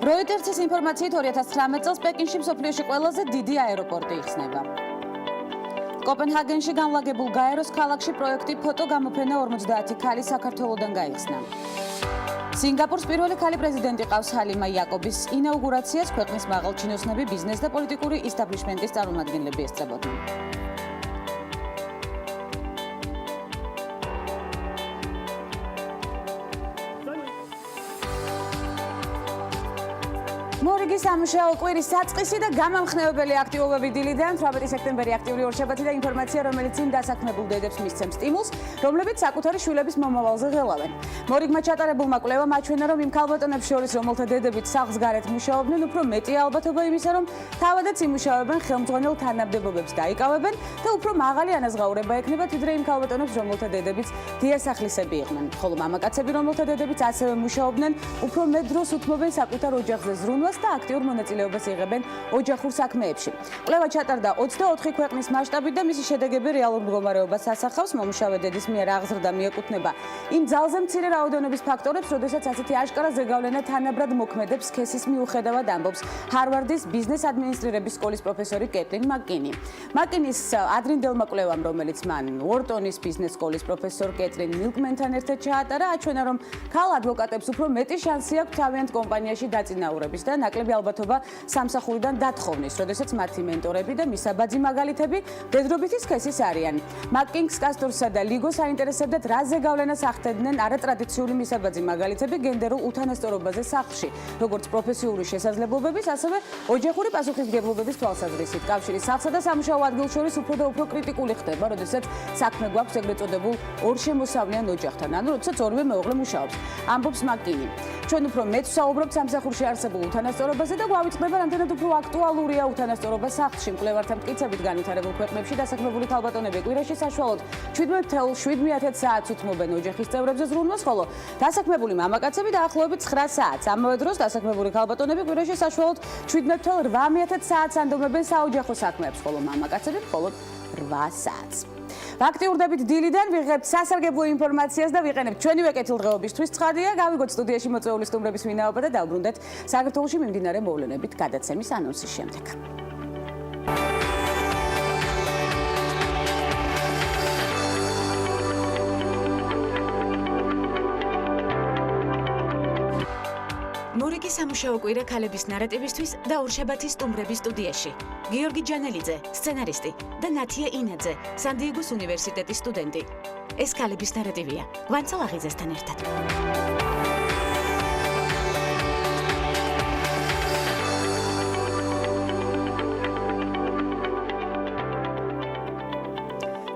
როიტერსის ინფორმაციით 2019 წელს პეკინში მსოფლიოში ყველაზე დიდი აეროპორტი იხსნება. კოპენჰაგენში განლაგებულ გაეროს ქალაქში პროექტი ფოტოგამოფენა 50 ქალი საქართველოდან გაიხსნა. სინგაპურს პირველი ქალი პრეზიდენტი ყავს ჰალიმა იაკობის ინაუგურაციას ქვეყნის მაღალ ჩინოსნები, ბიზნეს და პოლიტიკური ისტაბლიშმენტის წარმომადგენლები ესწრებოდნენ. მორიგი სამუშაო კვირის საწყისი და გამამხნევებელი აქტივობები დილიდან 18 სექტემბერი აქტიური ორშაბათი და ინფორმაცია, რომელიც იმ დასაქმებულ დედებს მისცემს სტიმულს, რომლებიც საკუთარი შვილების მომავალზე ღელავენ. მორიგმა ჩატარებულმა კვლევამ აჩვენა, რომ იმ ქალბატონებს შორის, რომელთა დედებიც სახლს გარეთ მუშაობდნენ, უფრო მეტია ალბათობა იმისა, რომ თავადაც იმუშავებენ ხელმძღვანელ თანამდებობებს დაიკავებენ და უფრო მაღალი ანაზღაურება ექნება, ვიდრე იმ ქალბატონებს, რომელთა დედებიც დიასახლისები იყვნენ. ხოლო მამაკაცები, რომელთა დედებიც ასევე მუშაობდნენ, უფრო მეტ დროს უთმობენ საკუთარ ოჯახზე ზრუნვას და აქტიურ მონაწილეობას იღებენ ოჯახურ საქმეებში. კვლევა ჩატარდა 24 ქვეყნის მასშტაბით და მისი შედეგები რეალურ მდგომარეობას ასახავს. მომუშავე დედის მიერ აღზრდა მიეკუთვნება იმ ძალზე მცირე რაოდენობის ფაქტორებს, როდესაც ასეთი აშკარა ზეგავლენა თანაბრად მოქმედებს სქესის მიუხედავად, ამბობს ჰარვარდის ბიზნეს ადმინისტრირების სკოლის პროფესორი კეტლინ მაკკინი. მაკკინის ადრინდელმა კვლევამ, რომელიც მან უორტონის ბიზნეს სკოლის პროფესორ კეტლინ მილკმენთან ერთად ჩაატარა, აჩვენა, რომ ქალ ადვოკატებს უფრო მეტი შანსი აქვს თავიანთ კომპანიაში დაწინაურების და ნაკლები ალბათობა სამსახურიდან დათხოვნის, როდესაც მათი მენტორები და მისაბაძი მაგალითები მდედრობითი სქესის არიან. მაკკინგს, კასტორსა და ლიგოს აინტერესებდათ, რა ზეგავლენას ახდენდნენ არატრადიციული მისაბაძი მაგალითები გენდერულ უთანასწორობაზე სახლში, როგორც პროფესიული შესაძლებლობების, ასევე ოჯახური პასუხისმგებლობების თვალსაზრისით. კავშირი სახლსა და სამუშაო ადგილს შორის უფრო და უფრო კრიტიკული ხდება, როდესაც საქმე გვაქვს ეგრეთ წოდებულ ორშემოსავლიან ოჯახთან, ანუ როდესაც ორივე მეუღლე მუშაობს. ამბობს მაკკინი. ჩვენ უფრო მეტ ვსაუბრობთ სამსახურში არსებულ უთანასწორობაზე და გვავიწყდება, რამდენად უფრო აქტუალურია უთანასწორობა სახლში. მკვლევართა მტკიცებით განვითარებულ ქვეყნებში დასაქმებული ქალბატონები კვირაში საშუალოდ 17,7 საათს უთმობენ ოჯახის წევრებზე ზრუნვას, ხოლო დასაქმებული მამაკაცები დაახლოებით 9 საათს. ამავე დროს დასაქმებული ქალბატონები კვირაში საშუალოდ 17,8 საათს ანდომებენ საოჯახო საქმეებს, ხოლო მამაკაცები მხოლოდ 8 საათს. ვაქტიურდებით დილიდან, ვიღებთ სასარგებლო ინფორმაციას და ვიყენებთ ჩვენივე კეთილდღეობისთვის. ცხადია, გავიგოთ სტუდიაში მოწვეული სტუმრების ვინაობა და დავბრუნდეთ საქართველოში მიმდინარე მოვლენებით გადაცემის ანონსის შემდეგ. მორიგი სამუშაო კვირა ქალების ნარატივისთვის და ორშაბათის სტუმრების სტუდიაში. გიორგი ჯანელიძე, სცენარისტი და ნათია ინაძე, სან-დიეგოს უნივერსიტეტის სტუდენტი. ეს ქალების ნარატივია. ვანცალ აღიძესთან ერთად.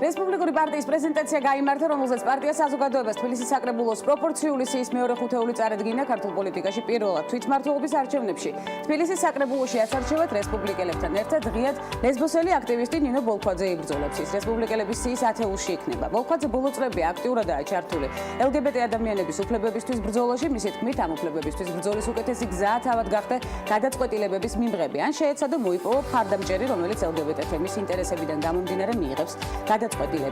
რესპუბლიკური პარტიის პრეზენტაცია გაიმართა, რომელზეც პარტია საზოგადოებას თბილისის საკრებულოს პროპორციული სიის მეორე ხუთეული წარადგინა ქართულ პოლიტიკაში პირველად თვითმმართველობის არჩევნებში. თბილისის საკრებულოში ასარჩევად რესპუბლიკელებთან ერთად ღიად ლესბოსელი აქტივისტი ნინო ბოლქვაძე იბრძოლებს. ის რესპუბლიკელების სიის ათეულში იქნება. ბოლქვაძე ბოლო წლები აქტიურადაა ჩართული LGBT ადამიანების უფლებებისთვის ბრძოლაში. მისი თქმით, ამ უფლებებისთვის ბრძოლის უკეთესი გზაა თავად გახდა გადაწყვეტილებების მიმღები. ან შეეცადო მოიპოვო მხარდამჭერი, რომელიც LGBT თემის ინტერესებიდან გამომდინარე მიიღებს გადაწყვეტილებებს.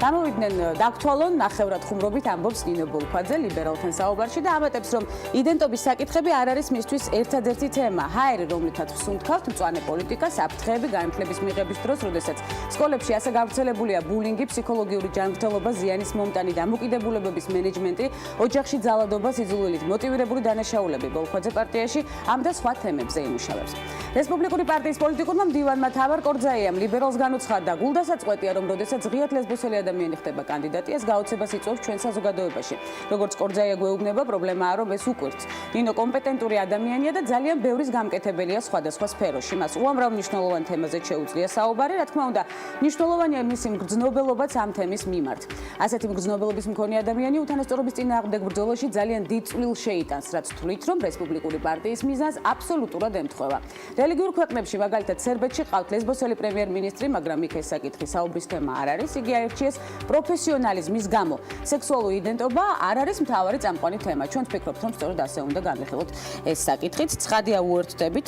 გამოვიდნენ დაქთვალონ ნახევრად ხუმრობით, ამბობს ნინო ბოლქვაძე ლიბერალთან საუბარში და ამატებს, რომ იდენტობის საკითხები არ არის მისთვის ერთადერთი თემა. ჰაერი, რომლითაც ვსუნთქავთ მწვანე პოლიტიკა, საფრთხეები განათლების მიღების დროს, როდესაც სკოლებში ასე გავრცელებულია ბულინგი, ფსიქოლოგიური ჯანმრთელობა, ზიანის მომტანი დამოკიდებულებების მენეჯმენტი, ოჯახში ძალადობა, სიძულვილით მოტივირებული დანაშაულები. ბოლქვაძე პარტიაში ამ და სხვა თემებზე იმუშავებს. რესპუბლიკური პარტიის პოლიტიკურმა მდივანმა თავარ კორძაიამ ლიბერალს განუცხადა, გულდასაწყვეტია, რომ როდესაც ღიად ლესბოსელი ადამიანი ხდება კანდიდატი, ეს გაოცებას იწვევს ჩვენ საზოგადოებაში. როგორც კორძაია გვეუბნება, პრობლემაა, რომ ეს უკვირს. ნინო კომპეტენტური ადამიანია და ძალიან ბევრის გამკეთებელია სხვადასხვა სფეროში. მას უამრავ მნიშვნელოვან თემაზე შეუძლია საუბარი, რა თქმა უნდა, მნიშვნელოვანია მისი მგრძნობელობაც ამ თემის მიმართ. ასეთი მგრძნობელობის მქონე ადამიანი უთანასწორობის წინააღმდეგ ბრძოლაში ძალიან დიდ წვლილს შეიტანს, რაც თვლით, რომ რესპუბლიკური პარტიის მიზანს აბსოლუტურად ემთხვევა. რელიგიურ ქვეყნებში, მაგალითად სერბეთში, ყავთ ლესბოსელი პრემიერ-მინისტრი, მაგრამ იქ ეს საკითხი საუბრის თემა არ არის. იგი აირჩიეს პროფესიონალიზმის გამო. სექსუალური იდენტობა არ არის მთავარი წამყვანი თემა. ჩვენ ვფიქრობთ, რომ სწორედ ასე უნდა განვიხილოთ ეს საკითხიც. ცხადია უერთდებით.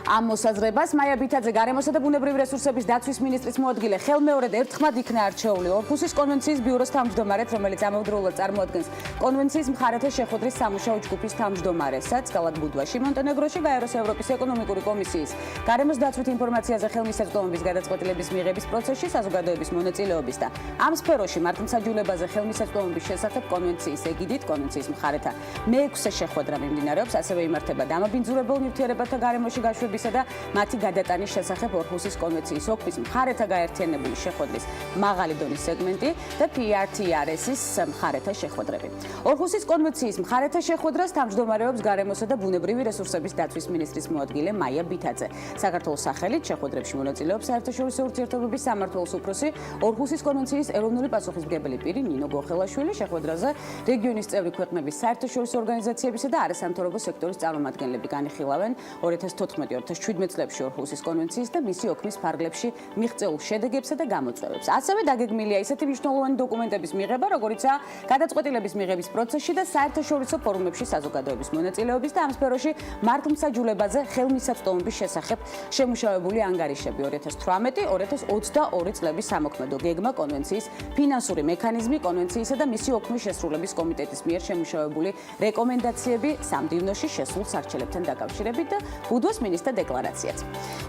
ამ მოსაზრებას. მაია ბითაძე გარემოსა და ბუნებრივი რესურსების დაცვის მინისტრის მოადგილე ხელმეორედ ერთხმად იქნა არჩეული ორქუსის კონვენციის ბიუროს თავმჯდომარედ, რომელიც ამავდროულად წარმოადგენს კონვენციის მხარეთა შეხვედრის სამუშაო ჯგუფის თავმჯდომარესაც. ქალაქ ბუდვაში, მონტენეგროში გაეროს ევროპის ეკონომიკური კომისიის გარემოს დაცვით ინფორმაციაზე ხელმისაწვდომობის გადაწყვეტილების მიღების პროცესში საზოგადოების მონაწილეობის და ამ სფეროში მართლმსაჯულებაზე ხელმისაწვდომობის შესახებ კონვენციის ეგიდით კონვენციის მხარეთა მე-6 შეხვედრა მიმდინარეობს, ასევე იმართება დამაბინძურებელ ნივთიერებათა გარემოში გაშვებისა და მათი გადატანის შესახებ ორქუსის კონვენციის ოქმის მხარეთა გაერთიანებული შეხვედრის მაღალი დონის სეგმენტი და PRTRS-ის მხარეთა შეხვედრები. ორქუსის კონვენციის მხარეთა შეხვედრას თავმჯდომარეობს გარემოსა და ბუნებრივი რესურსების დაცვის მინისტრის მოადგილე მაია ბითაძე. საქართველოს სახელით შეხვედრებში მონაწილეობს საერთაშორისო ურთიერთობების სამმართველოს უფროსი ორქუსის კონვენციის ეროვნული პასუხისმგებელი პირი ნინო გოხელაშვილი. შეხვედრაზე რეგიონის წევრი ქვეყნების საერთაშორისო ორგანიზაციებისა და არასამთავრობო სექტორის წარმომადგენლები განიხილავენ 2014-2017 წლებში ორქუსის კონვენციის და მისი ოქმის ფარგლებში მიღწეულ შედეგებსა და გამოწვევებს. ასევე დაგეგმილია ისეთი მნიშვნელოვანი დოკუმენტების მიღება, როგორიცაა გადაწყვეტილების მიღების პროცესში და საერთაშორისო ფორუმებში საზოგადოების მონაწილეობის და ამ სფეროში მართლმსაჯულებაზე ხელმისაწვდომობის შესახებ შემუშავებული ანგარიშები. 2018-2022 წლების სამოქმედო გეგმა კონვენციის ფინანსური მექანიზმი, კონვენციისა და მისი ოქმის შესრულების კომიტეტის მიერ შემუშავებული რეკომენდაციები სამდივნოში შესულ სარჩელებთან დაკავშირებით და ბუდვას მინისტრთა დეკლარაციაც.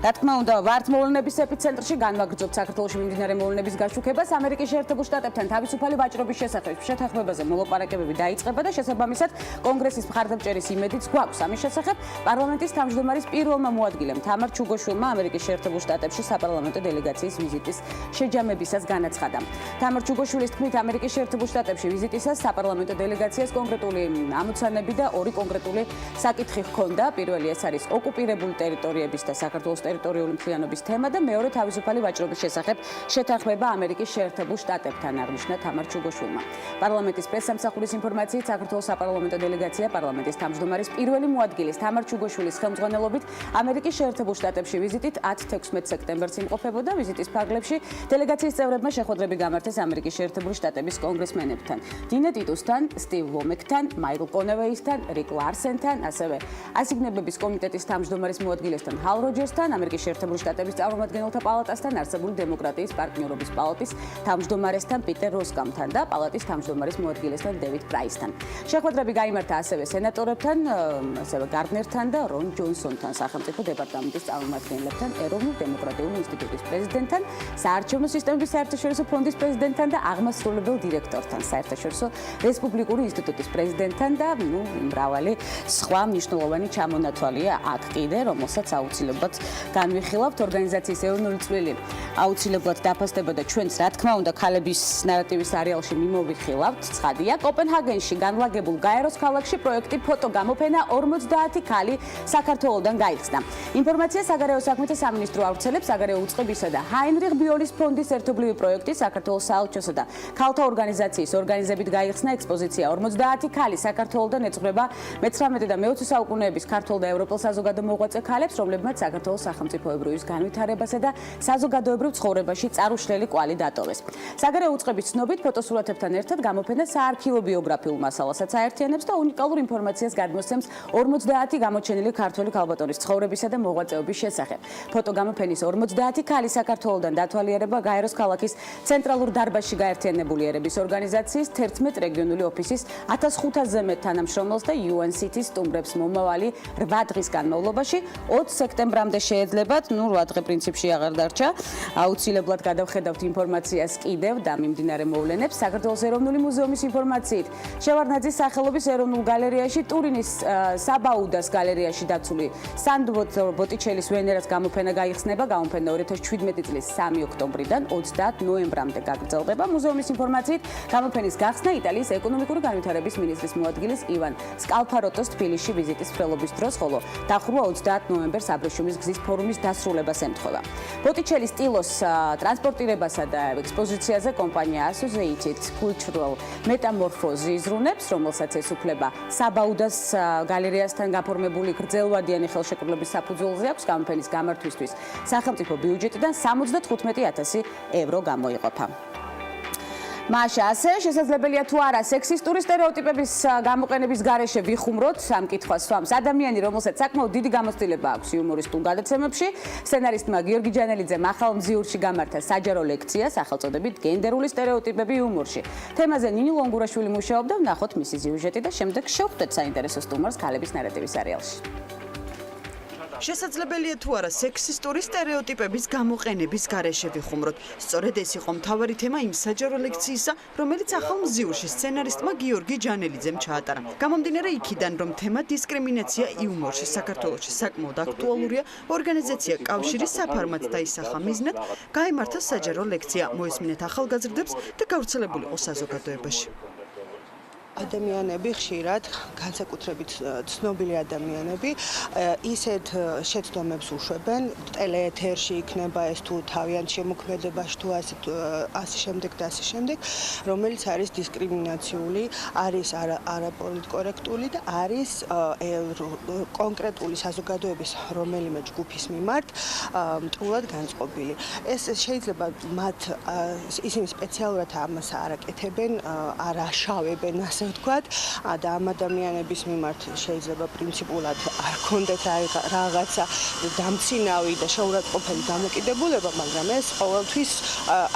რა თქმა უნდა, ვართ მოვლენების ეპიცენტრში, განვაგრძობთ საქართველოში მიმდინარე მოვლენების გაშუქებას. ამერიკის შეერთებულ შტატებთან თავისუფალი ვაჭრობის შესახებ შეთანხმებაზე მოლაპარაკებები დაიწყება და შესაბამისად კონგრესის მხარდამჭერის იმედიც გვაქვს. ამის შესახებ პარლამენტის თავმჯდომარის პირველმა მოადგილემ თამარ ჩუგოშვილმა ამერიკის შეერთებულ შტატებში საპარლამენტო დელეგაციის ვიზიტის შეჯამებისას განაცხადა. თამარ ჩუგოშვილის თქმით, ამერიკის შეერთებულ შტატებში ვიზიტისას საპარლამენტო დელეგაციას კონკრეტული ამოცანები და ორი კონკრეტული საკითხი ჰქონდა. პირველი ეს არის ოკუპირებული ტერიტორიების და საქართველოს ტერიტორიული მთლიანობის თემა და მეორე თავისუფალი ვაჭრობის შესახებ შეთანხმება ამერიკის შეერთებულ შტატებთან, აღნიშნა თამარ ჩუგოშვილმა. პარლამენტის პრესსამსახურის ინფორმაციით, საქართველოს საპარლამენტო დელეგაცია პარლამენტის თავმჯდომარის პირველი მოადგილის თამარ ჩუგოშვილის ხელმძღვანელობით ამერიკის შეერთებულ შტატებში ვიზიტით 10-16 სექტემბერს იმყოფებოდა. ვიზიტის ფარგლებში დელეგაციის წევრებმა შეხვედრები გამართეს ამერიკის შეერთებული შტატების კონგრესმენებთან, დინა ტიტუსთან, სტივ ვომეკთან, მაიკლ კონევეისთან, რიკ ლარსენთან, ასევე ასიგნებების კომიტეტის თავმჯდომარის მოადგილესთან ჰალ როჯერსთან, ამერიკის შეერთებული შტატების წარმომადგენელთა პალატასთან, არსებული დემოკრატიის პარტნიორობის პალატის თავმჯდომარესთან პიტერ როსკამთან და პალატის თავმჯდომარის მოადგილესთან დევიდ პრაისთან. შეხვედრები გაიმართა ასევე სენატორებთან, ასევე გარდნერთან და რონ ჯონსონთან, სახელმწიფო დეპარტამენტის წარმომადგენლებთან, ეროვნულ დემოკრატიული ინსტიტუტის პრეზიდენტთან, საარჩევნო სისტემების საერთაშორისო ფონდის პრეზიდენტთან და აღმასრულებელ დირექტორთან, საერთაშორისო რესპუბლიკური ინსტიტუტის პრეზიდენტთან და მრავალი სხვა მნიშვნელოვანი ჩამონათვალია აქ კიდე, რომელსაც აუცილებლად განვიხილავთ. ორგანიზაციის ეროვნული წვლილი აუცილებლად დაფასდება და ჩვენც, რა თქმა უნდა, ქალების ნარატივის სერიალში მიმოვიხილავთ. ცხადია, კოპენჰაგენში განლაგებულ გაეროს ქალაქში პროექტი ფოტო გამოფენა 50 ქალი საქართველოდან გაიხსნა. ინფორმაცია საგარეო საქმეთა სამინისტრო ავრცელებს. საგარეო უწყებისა და ჰაინრიხ ბიოლის ფონდის ერთობლივი პროექტი საქართველოს საელჩოსა და ქალთა ორგანიზაციის ორგანიზებით გაიხსნა ექსპოზიცია 50 ქალი საქართველოდან ეძღვნება მე-19 და მე-20 საუკუნეების ქართველ და ევროპელ საზოგადო მოღვაწე ქალებს, რომლებმაც საქართველოს სახელმწიფოებრიობის განვითარებასა და საზოგადოებრივ ცხოვრებაში წარუშლელი კვალი დატოვეს. საგარეო უწყების ცნობით, ფოტოსურათებთან ერთად გამოფენა საარქივო ბიოგრაფიულ მასალასაც აერთიანებს და უნიკალურ ინფორმაციას გადმოსცემს 50 გამოჩენილი ქართველი ქალბატონის ცხოვრებისა და მოღვაწეობის შესახებ. ფოტოგამოფენის 50 ქალი საქართველოდან დათვალიერება გაეროს ქალაქის ცენტრალურ დარბაზში გაერთიანებული ერების ორგანიზაციის 11 რეგიონული ოფისის 1500-ზე მეტ თანამშრომელს და UN-CIT-ის სტუმრებს მომავალი 8 დღის განმავლობაში 20 სექტემბრამდე შეეძლებათ, 8 დღე პრინციპში აღარ დარჩა. აუცილებლად გადავხედავთ ინფორმაციას კიდევ და მიმდინარე მოვლენებს. საქართველოს ეროვნული მუზეუმის ინფორმაციით, შევარდნაძის სახელობის ეროვნულ გალერეაში, ტურინის საბაუდას გალერეაში დაცული სანდრო ბოტიჩელის ვენერას გამოფენა გაიხსნება. გამოფენა 2017 წლის 3 ოქტომბრიდან 30 ნოემბრამდე გაგრძელდება. მუზეუმის ინფორმაციით, გამოფენის გახსნა იტალიის ეკონომიკური განვითარების მინისტრის მოადგილის ივან სკალფაროტოს თბილისში ვიზიტის მფრელობის დროს, ხოლო დახურვა 30 ნოემბერს აბრეშუმის გზის ფორუმის დასრულებას ემთხვევა. ბოტიჩელის სტილოს ტრანსპორტირებასა და ექსპოზიციაზე კომპანია Associated Cultural Metamorphose იზრუნებს, რომელსაც ესუფლება საბაუდას გალერეასთან გაფორმებული გრძელვადიანი ხელშეკრულების საფუძველზე აქვს. გამოფენის გამართვისთვის სახელმწიფო ბიუჯეტიდან 75,000 ევრო გამოიყოფა. მაშა, ასე შესაძლებელია თუ არა სექსისტური სტერეოტიპების გამოყენების გარეშე ვიხუმროთ ამ კითხვას სვამს ადამიანი, რომელსაც საკმაოდ დიდი გამოცდილება აქვს იუმორისტულ გადაცემებში. სცენარისტმა გიორგი ჯანელიძემ ახალ მზიურში გამართა საჯარო ლექცია სახელწოდებით გენდერული სტერეოტიპები იუმორში. თემაზე ნინი ლონგურაშვილი მუშაობდა, ვნახოთ მისი სიუჟეტი და შემდეგ შევხვდეთ საინტერესო სტუმარს ქალების ნარატივის სერიალში. შესაძლებელია თუ არა სექსისტური სტერეოტიპების გამოყენების გარეშე ვიხუმროთ. სწორედ ეს იყო მთავარი თემა იმ საჯარო ლექციისა, რომელიც ახალ მზიურში სცენარისტმა გიორგი ჯანელიძემ ჩაატარა. გამომდინარე იქიდან, რომ თემა დისკრიმინაცია იუმორში საქართველოში საკმაოდ აქტუალურია, ორგანიზაცია კავშირი საფარმად დაისახა მიზნად, გაიმართა საჯარო ლექცია, მოისმინეთ ახალგაზრდებს და გავრცელებული იყო საზოგადოებაში. ადამიანები ხშირად, განსაკუთრებით ცნობილი ადამიანები, ისეთ შეცდომებს უშვებენ, ტელეეთერში იქნება ეს თუ თავიანთ შემოქმედებაში თუ ასე შემდეგ და ასე შემდეგ, რომელიც არის დისკრიმინაციული, არის არაპოლიტკორექტული და არის კონკრეტული საზოგადოების რომელიმე ჯგუფის მიმართ მტრულად განწყობილი. ეს შეიძლება მათ ისინი სპეციალურად ამას არ აკეთებენ, არ აშავებენ ასე ვთქვათ, და ამ ადამიანების მიმართ შეიძლება პრინციპულად არ ქონდეთ რაღაცა დამცინავი და შეურაცხყოფელი დამოკიდებულება, მაგრამ ეს ყოველთვის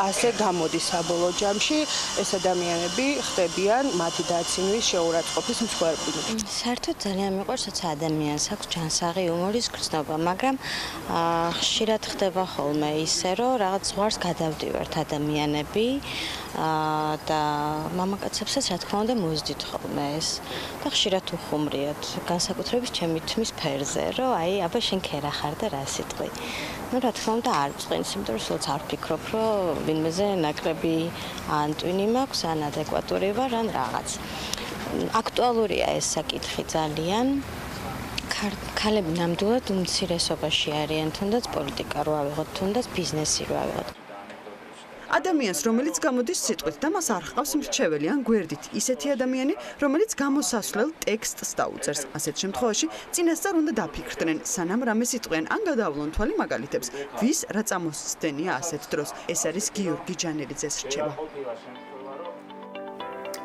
ასე გამოდის საბოლოო ჯამში, ეს ადამიანები ხდებიან მათი დაცინვის შეურაცხყოფის მსხვერპლი. საერთოდ ძალიან მიყვარს, როცა ადამიანს აქვს ჯანსაღი იუმორის გრძნობა, მაგრამ ხშირად ხდება ხოლმე ისე, რომ რაღაც ზღვარს გადავდივართ ადამიანები და მამაკაცებსაც რა თქმა უნდა მოძდით ხოლმე ეს და ხშირად უხუმრიათ განსაკუთრებით ჩემი თმის ფერზე, რომ აი აბა შენ ქერა ხარ და რა სიტყვი. Ну, რა თქმა უნდა არ წვენს, იმიტომ რომ სულაც არ ვფიქრობ, რომ ვინმეზე ნაკლები ან ტვინი მაქვს, ან ადეკვატური ვარ, ან რაღაც. აქტუალურია ეს საკითხი ძალიან. ქალები ნამდვილად უმცირესობაში არიან, თუნდაც პოლიტიკა რო ავიღოთ, თუნდაც ბიზნესი რო ავიღოთ. ადამიანს, რომელიც გამოდის სიტყვით და მას არ ჰყავს მრჩეველი ან გვერდით, ისეთი ადამიანი, რომელიც გამოსასვლელ ტექსტს დაუწერს. ასეთ შემთხვევაში წინასწარ უნდა დაფიქრდნენ, სანამ რამეს იტყვიან ან გადავლონ თვალი მაგალითებს, ვის რა წამოსცდენია ასეთ დროს. ეს არის გიორგი ჯანელიძეს რჩევა.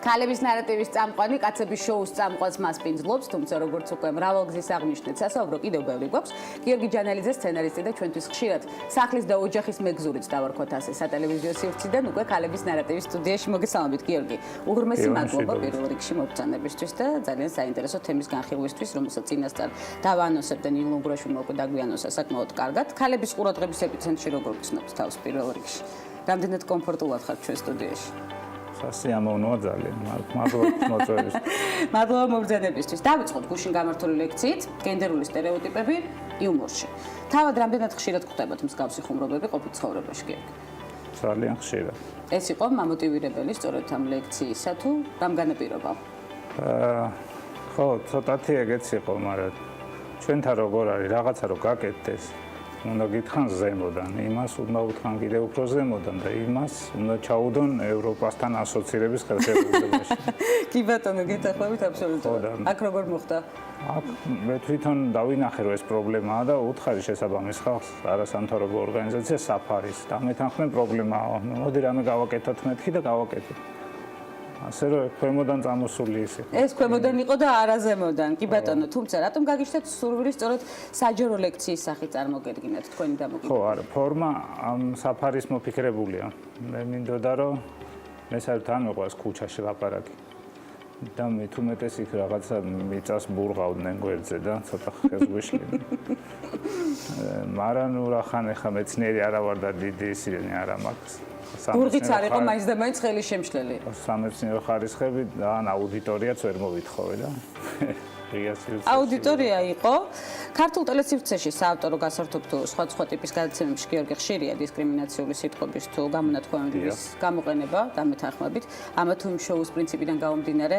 ქალების ნარატივის წამყვანი კაცების შოუს წამყვანს მასპინძლობს, თუმცა როგორც უკვე მრავალგზის აღნიშნეთ, სასაუბრო კიდევ ბევრი გვაქვს. გიორგი ჯანელიძე სცენარისტი და ჩვენთვის ხშირად სახლის და ოჯახის მეგზურიც დავარქვათ ასე სატელევიზიო სივრციდან უკვე ქალების ნარატივის სტუდიაში. მოგესალმებით გიორგი. უღრმესი მადლობა პირველ რიგში მოგწანებისთვის და ძალიან საინტერესო თემის განხილვისთვის, რომელსაც წინასწარ დავანონსებ და ნინი ლონგურაშვილმა უკვე დაგვიანონსა საკმაოდ კარგად. ქალების ყურადღების ეპიცენტრში როგორ გცნობთ თავს პირველ რიგში? რამდენად კომფორტულად ხართ ჩვენ სტუდიაში? სასიამოვნოა ძალიან. მადლობა მოწვევის. მადლობა მობრძანებისთვის. დავიწყოთ გუშინ გამართული ლექციით გენდერული სტერეოტიპები იუმორში. თავად რამდენად ხშირად გვხვდებათ მსგავსი ხუმრობები ყოფილ ცხოვრებაში, გიორგი? ძალიან ხშირად. ეს იყო მამოტივირებელი სწორედ ამ ლექციისა თუ რამ განაპირობა? ხო, ცოტათი ეგეც იყო, მაგრამ ჩვენთან როგორ არის, რაღაცა რო გაკეთდეს, უნდა გითხრან ზემოდან, იმას უნდა უთხრან კიდევ უფრო ზემოდან და იმას უნდა ჩაუდონ ევროპასთან ასოცირების ხელშეკრულებაში. კი ბატონო, გეთახვევით აბსოლუტურად. აქ როგორ მოხდა? აქ მე თვითონ დავინახე რომ ეს პრობლემაა და უთხარი შესაბამის ხალხს არასამთავრობო ორგანიზაცია საფარის და მეთანხმენ პრობლემაა. მოდი რამე გავაკეთოთ მეთქი და გავაკეთეთ. ასე რომ ქვემოდან წამოსული ის იყო. ეს ქვემოდან იყო და არა ზემოდან. კი ბატონო, თუმცა რატომ გაგიჩნდათ სურვილი სწორედ საჯარო ლექციის სახით წარმოგედგინათ თქვენი დამოკიდებულება? ხო, არა, ფორმა ამ საფარის მოფიქრებულია. მე მინდოდა რომ მე საერთოდ არ მეყვარს ქუჩაში ლაპარაკი. და მით უმეტეს იქ რაღაცა მიწას ბურღავდნენ გვერდზე და ცოტა ხელს გვიშლიან. მაგრამ ნუ რახან ეხა მეცნიერი არა ვარ და დიდი ისინი არა მაქვს. ბურღიც არ იყო მაინც და მაინც ხელი შემშლელი. სამეცნიერო ხარისხები და ან აუდიტორიაც ვერ მოვითხოვე და აუდიტორია იყო. ქართულ ტელესივრცეში საავტორო გასართობ თუ სხვა ტიპის გადაცემებში გიორგი ხშირია დისკრიმინაციული სიტყვების თუ გამონათქვამების გამოყენება და მეთანხმებით. ამა თუ იმ შოუს პრინციპიდან გამომდინარე,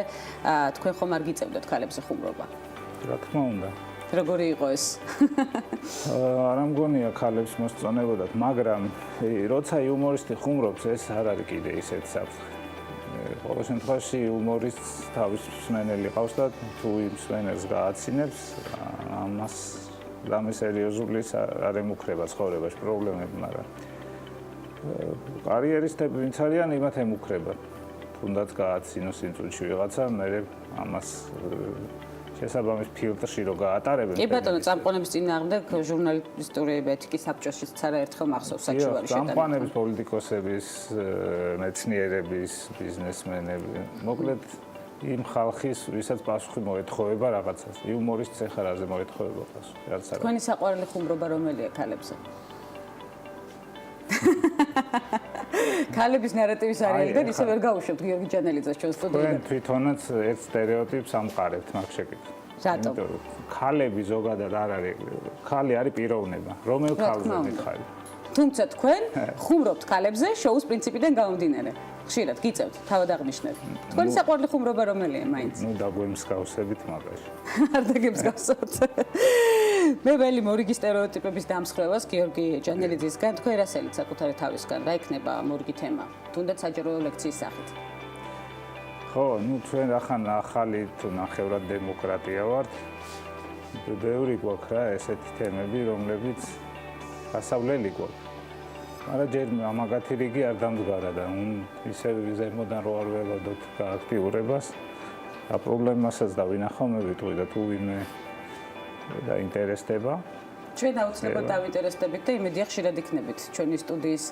თქვენ ხომ არ გიწევდათ ქალებზე ხუმრობა? რა თქმა უნდა. როგორი იყო ეს? არ მგონია ქალებს მოსწონებოდათ, მაგრამ როცა იუმორისტი ხუმრობს, ეს არ არის კიდე ისეთი საფრთხე. ყოველ შემთხვევაში იუმორისტს თავის მსმენელი ყავს და თუ იმ მსმენელს გააცინებს, ამას რამე სერიოზული არ ემუქრება ცხოვრებაში პრობლემები, მაგრამ კარიერისტები ვინც არიან, იმათ ემუქრებათ. თუნდაც გააცინოს ინსტიტუტში ვიღაცა, მე ამას შესაბამის ფილტრში რო გაატარებენ. კი ბატონო, წამყვანების წინააღმდეგ ჟურნალისტური ეთიკის საბჭოშიც არაერთხელ მახსოვს საჩივარი შეტანა. წამყვანების, პოლიტიკოსების, მეცნიერების, ბიზნესმენები, მოკლედ იმ ხალხის, ვისაც პასუხი მოეთხოვება რაღაცას. იუმორის ცეხარაზე მოეთხოვება პასუხი, რაც არა. თქვენი საყვარელი ხუმრობა რომელია ქალებსა? ქალების ნარატივის არიან, ისე ვერ გავუშვებთ გიორგი ჯანელიძეს ჩვენ სტუდიიდან. თქვენ თვითონაც ერთ სტერეოტიპს ამყარებთ მაგ შეკითხვას. რატომ? ქალები ზოგადად არ არის, ქალი არის პიროვნება, რომელ ქალზე მითხარი. თუმცა თქვენ ხუმრობთ ქალებზე შოუს პრინციპიდან გამომდინარე. ხშირად გიწევთ, თავად აღნიშნეთ. თქვენი საყვარელი ხუმრობა რომელია მაინც? ნუ დაგვემსგავსებით მაგაში. არ დაგემსგავსოთ. მე ველი მორიგი სტერეოტიპების დამსხვრევას გიორგი ჯანელიძისგან თქვენ რასელით საკუთარი თავისგან რა იქნება მორიგი თემა? თუნდაც საჯარო ლექციის სახით. ხო, ნუ ჩვენ ახან ახალი თუ ნახევრად დემოკრატია ვართ. ბევრი გვაქვს რა ესეთი თემები, რომლებიც გასავლელი გვაქვს. მაგრამ ჯერ ამაგათი რიგი არ დამდგარა და ისე ზემოდან რო არ ველოდოთ გააქტიურებას. და პრობლემასაც დავინახავ მე ვიტყვი და თუ ვინმე დაინტერესდება. ჩვენ აუცილებლად დავინტერესდებით და იმედია ხშირად იქნებით ჩვენი სტუდიის